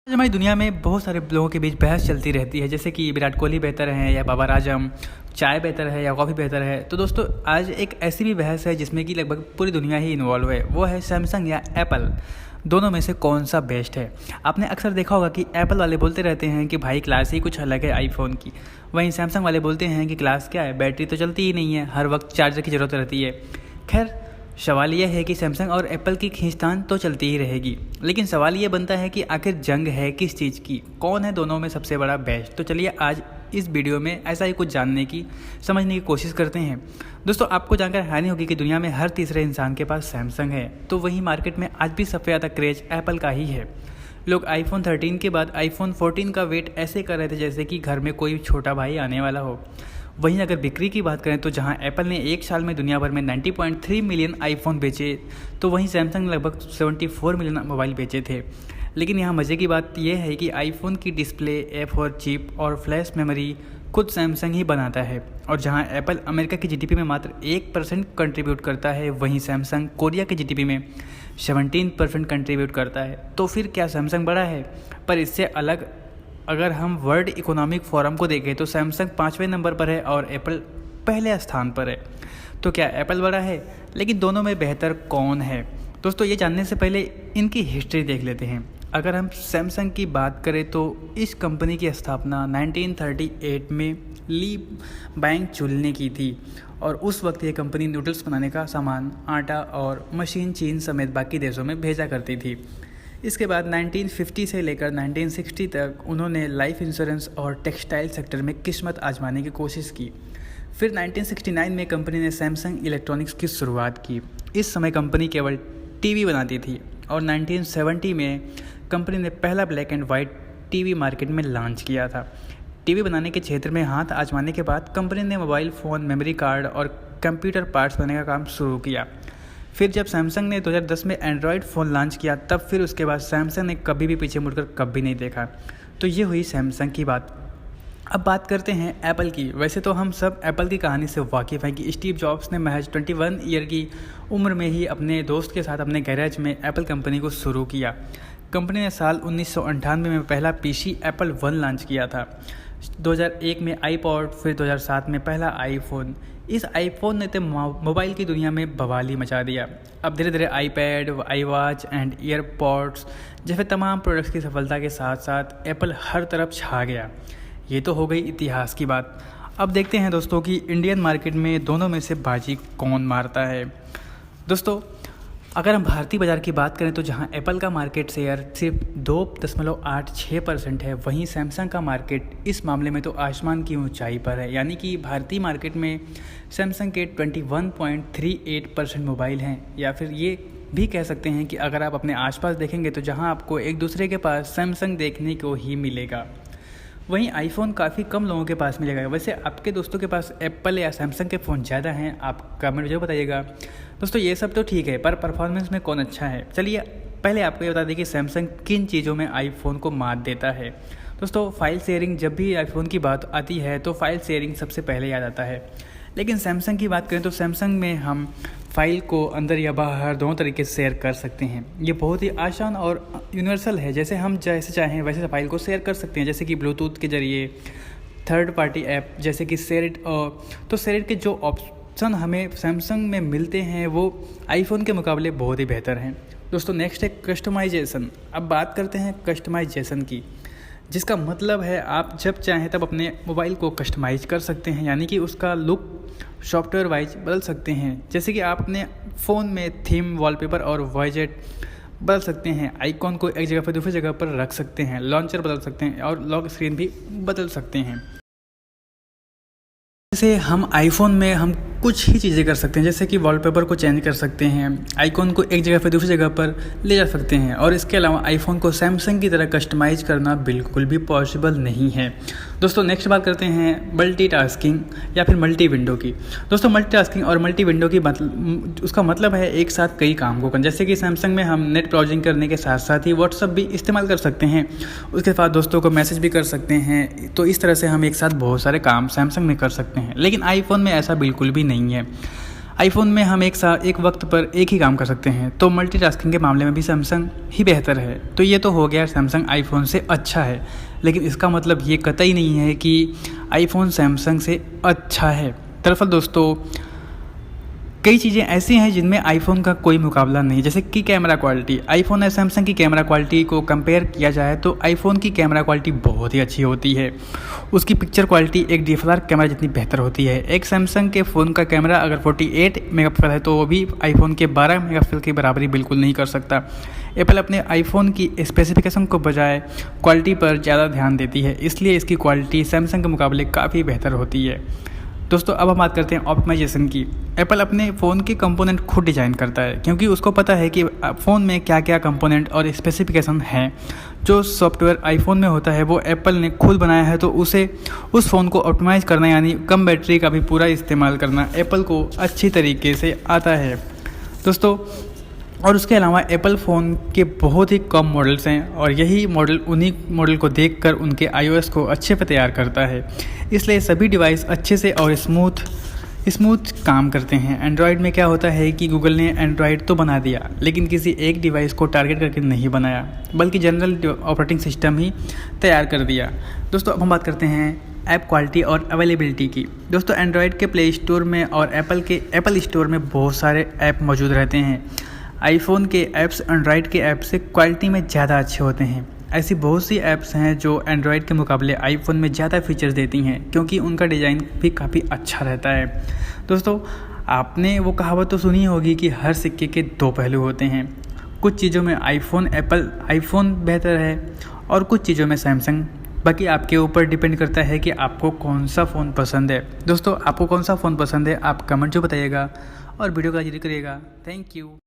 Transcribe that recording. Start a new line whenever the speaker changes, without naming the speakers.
आज हमारी दुनिया में बहुत सारे लोगों के बीच बहस चलती रहती है, जैसे कि विराट कोहली बेहतर है या बाबर आजम, चाय बेहतर है या कॉफ़ी बेहतर है। तो दोस्तों आज एक ऐसी भी बहस है जिसमें कि लगभग पूरी दुनिया ही इन्वॉल्व है, वो है सैमसंग या एप्पल। दोनों में से कौन सा बेस्ट है। आपने अक्सर देखा होगा कि एप्पल वाले बोलते रहते हैं कि भाई क्लास ही कुछ अलग है आईफोन की, वहीं सैमसंग वाले बोलते हैं कि क्लास क्या है, बैटरी तो चलती ही नहीं है, हर वक्त चार्जर की ज़रूरत रहती है। खैर सवाल यह है कि सैमसंग और एप्पल की खींचतान तो चलती ही रहेगी, लेकिन सवाल ये बनता है कि आखिर जंग है किस चीज़ की, कौन है दोनों में सबसे बड़ा बेस्ट। तो चलिए आज इस वीडियो में ऐसा ही कुछ जानने की समझने की कोशिश करते हैं। दोस्तों आपको जानकर हैरानी होगी कि दुनिया में हर तीसरे इंसान के पास सैमसंग है, तो वहीं मार्केट में आज भी सबसे ज़्यादा क्रेज एप्पल का ही है। लोग आईफोन 13 के बाद आईफोन 14 का वेट ऐसे कर रहे थे जैसे कि घर में कोई छोटा भाई आने वाला हो। वहीं अगर बिक्री की बात करें तो जहां एप्पल ने एक साल में दुनिया भर में 90.3 मिलियन आईफोन बेचे, तो वहीं सैमसंग ने लगभग 74 मिलियन मोबाइल बेचे थे। लेकिन यहाँ मज़े की बात यह है कि आईफोन की डिस्प्ले, A4 चिप और फ्लैश मेमोरी खुद सैमसंग ही बनाता है, और जहां एप्पल अमेरिका की जीडीपी में मात्र 1% कंट्रीब्यूट करता है, वहीं सैमसंग कोरिया की जीडीपी में 17% कंट्रीब्यूट करता है। तो फिर क्या सैमसंग बड़ा है? पर इससे अलग अगर हम वर्ल्ड इकोनॉमिक फोरम को देखें तो सैमसंग 5वें नंबर पर है और एप्पल पहले स्थान पर है। तो क्या एप्पल बड़ा है? लेकिन दोनों में बेहतर कौन है? दोस्तों ये जानने से पहले इनकी हिस्ट्री देख लेते हैं। अगर हम सैमसंग की बात करें तो इस कंपनी की स्थापना 1938 में ली बैंक चुल ने की थी, और उस वक्त ये कंपनी नूडल्स बनाने का सामान, आटा और मशीन चीन समेत बाकी देशों में भेजा करती थी। इसके बाद 1950 से लेकर 1960 तक उन्होंने लाइफ इंश्योरेंस और टेक्सटाइल सेक्टर में किस्मत आजमाने की कोशिश की। फिर 1969 में कंपनी ने सैमसंग इलेक्ट्रॉनिक्स की शुरुआत की। इस समय कंपनी केवल टीवी बनाती थी, और 1970 में कंपनी ने पहला black and white TV market में लॉन्च किया था। टीवी बनाने के क्षेत्र में हाथ आजमाने के बाद कंपनी ने मोबाइल फ़ोन, मेमोरी कार्ड और कंप्यूटर पार्ट्स बनाने का काम शुरू किया। फिर जब सैमसंग ने 2010 में एंड्रॉयड फ़ोन लॉन्च किया, तब फिर उसके बाद सैमसंग ने कभी भी पीछे मुड़कर कभी नहीं देखा। तो ये हुई सैमसंग की बात। अब बात करते हैं एप्पल की। वैसे तो हम सब एप्पल की कहानी से वाकिफ़ हैं कि स्टीव जॉब्स ने महज 21 ईयर की उम्र में ही अपने दोस्त के साथ अपने गैरेज में एप्पल कंपनी को शुरू किया। कंपनी ने साल 1998 में पहला पीसी एप्पल 1 लॉन्च किया था, 2001 में आईपॉड, फिर 2007 में पहला आईफोन। इस आईफोन ने तो मोबाइल की दुनिया में बवाल ही मचा दिया। अब धीरे धीरे आईपैड, आईवॉच एंड ईयरपॉड्स जैसे तमाम प्रोडक्ट्स की सफलता के साथ साथ एप्पल हर तरफ छा गया। ये तो हो गई इतिहास की बात। अब देखते हैं दोस्तों कि इंडियन मार्केट में दोनों में से बाजी कौन मारता है। दोस्तों अगर हम भारतीय बाज़ार की बात करें तो जहां एप्पल का मार्केट शेयर सिर्फ 2.86% है, वहीं सैमसंग का मार्केट इस मामले में तो आसमान की ऊंचाई पर है। यानी कि भारतीय मार्केट में सैमसंग के 21.38% मोबाइल हैं, या फिर ये भी कह सकते हैं कि अगर आप अपने आसपास देखेंगे तो जहां आपको एक दूसरे के पास सैमसंग देखने को ही मिलेगा। वहीं आईफोन काफ़ी कम लोगों के पास मिलेगा। वैसे आपके दोस्तों के पास एप्पल या सैमसंग के फ़ोन ज़्यादा हैं? आप कमेंट जो बताइएगा। दोस्तों ये सब तो ठीक है, पर परफॉर्मेंस में कौन अच्छा है? चलिए पहले आपको ये बता दें कि सैमसंग किन चीज़ों में आईफोन को मात देता है। दोस्तों फाइल शेयरिंग, जब भी आईफोन की बात आती है तो फाइल शेयरिंग सबसे पहले याद आता है। लेकिन सैमसंग की बात करें तो सैमसंग में हम फाइल को अंदर या बाहर दोनों तरीके से शेयर कर सकते हैं। ये बहुत ही आसान और यूनिवर्सल है, जैसे हम जैसे चाहें वैसे फाइल को शेयर कर सकते हैं, जैसे कि ब्लूटूथ के जरिए, थर्ड पार्टी ऐप जैसे कि शेयरिट। तो शेयरिट के जो ऑप्शन हमें सैमसंग में मिलते हैं वो आईफोन के मुकाबले बहुत ही बेहतर हैं। दोस्तों नेक्स्ट है कस्टमाइजेशन। अब बात करते हैं कस्टमाइजेशन की, जिसका मतलब है आप जब चाहें तब अपने मोबाइल को कस्टमाइज कर सकते हैं, यानी कि उसका लुक सॉफ्टवेयर वाइज बदल सकते हैं। जैसे कि आप अपने फ़ोन में थीम, वॉलपेपर और वाइजेट बदल सकते हैं, आइकॉन को एक जगह पर दूसरी जगह पर रख सकते हैं, लॉन्चर बदल सकते हैं और लॉक स्क्रीन भी बदल सकते हैं। जैसे हम आईफोन में हम कुछ ही चीज़ें कर सकते हैं, जैसे कि वॉलपेपर को चेंज कर सकते हैं, आइकॉन को एक जगह से दूसरी जगह पर ले जा सकते हैं, और इसके अलावा आईफोन को सैमसंग की तरह कस्टमाइज करना बिल्कुल भी पॉसिबल नहीं है। दोस्तों नेक्स्ट बात करते हैं मल्टीटास्किंग या फिर मल्टी विंडो की। दोस्तों मल्टीटास्किंग और मल्टी विंडो की उसका मतलब है एक साथ कई काम को करना। जैसे कि सैमसंग में हम नेट ब्राउजिंग करने के साथ साथ ही व्हाट्सअप भी इस्तेमाल कर सकते हैं, उसके बाद दोस्तों को मैसेज भी कर सकते हैं। तो इस तरह से हम एक साथ बहुत सारे काम सैमसंग में कर सकते हैं, लेकिन आईफोन में ऐसा बिल्कुल भी नहीं है। आईफोन में हम एक वक्त पर एक ही काम कर सकते हैं, तो मल्टीटास्किंग के मामले में भी सैमसंग ही बेहतर है। तो ये तो हो गया सैमसंग आईफोन से अच्छा है, लेकिन इसका मतलब ये कतई नहीं है कि आईफोन सैमसंग से अच्छा है। दरअसल दोस्तों, कई चीज़ें ऐसी हैं जिनमें आईफोन का कोई मुकाबला नहीं, जैसे कि कैमरा क्वालिटी। आईफोन और सैमसंग की कैमरा क्वालिटी को कंपेयर किया जाए तो आईफोन की कैमरा क्वालिटी बहुत ही अच्छी होती है। उसकी पिक्चर क्वालिटी एक DSLR कैमरा जितनी बेहतर होती है। एक सैमसंग के फ़ोन का कैमरा अगर 48 मेगापिक्सल है तो वो भी आईफोन के 12 मेगापिक्सल की बराबरी बिल्कुल नहीं कर सकता। एप्पल अपने आईफोन की स्पेसिफिकेशन को बजाय क्वालिटी पर ज़्यादा ध्यान देती है, इसलिए इसकी क्वालिटी सैमसंग के मुकाबले काफ़ी बेहतर होती है। दोस्तों, अब हम बात करते हैं ऑप्टिमाइजेशन की। एप्पल अपने फ़ोन के कंपोनेंट खुद डिज़ाइन करता है, क्योंकि उसको पता है कि फ़ोन में क्या क्या कंपोनेंट और स्पेसिफिकेशन हैं। जो सॉफ्टवेयर आईफोन में होता है वो एप्पल ने खुद बनाया है, तो उस फ़ोन को ऑप्टिमाइज़ करना यानी कम बैटरी का भी पूरा इस्तेमाल करना एप्पल को अच्छी तरीके से आता है दोस्तों। और उसके अलावा एप्पल फ़ोन के बहुत ही कम मॉडल्स हैं, और यही मॉडल उन्हीं मॉडल को देखकर उनके iOS को अच्छे पे तैयार करता है। इसलिए सभी डिवाइस अच्छे से और स्मूथ काम करते हैं। एंड्रॉयड में क्या होता है कि गूगल ने एंड्रॉयड तो बना दिया, लेकिन किसी एक डिवाइस को टारगेट करके नहीं बनाया, बल्कि जनरल ऑपरेटिंग सिस्टम ही तैयार कर दिया। दोस्तों, अब हम बात करते हैं ऐप क्वालिटी और अवेलेबिलिटी की। दोस्तों, एंड्रॉयड के प्ले स्टोर में और एप्पल स्टोर में बहुत सारे ऐप मौजूद रहते हैं। आईफोन के ऐप्स एंड्रॉयड के ऐप से क्वालिटी में ज़्यादा अच्छे होते हैं। ऐसी बहुत सी ऐप्स हैं जो एंड्रॉयड के मुकाबले आईफोन में ज़्यादा फीचर्स देती हैं, क्योंकि उनका डिज़ाइन भी काफ़ी अच्छा रहता है। दोस्तों, आपने वो कहावत तो सुनी होगी कि हर सिक्के के दो पहलू होते हैं। कुछ चीज़ों में आईफोन बेहतर है और कुछ चीज़ों में सैमसंग। बाकी आपके ऊपर डिपेंड करता है कि आपको कौन सा फ़ोन पसंद है। दोस्तों, आपको कौन सा फ़ोन पसंद है आप कमेंट जो बताइएगा और वीडियो का लाइक करिएगा। Thank you.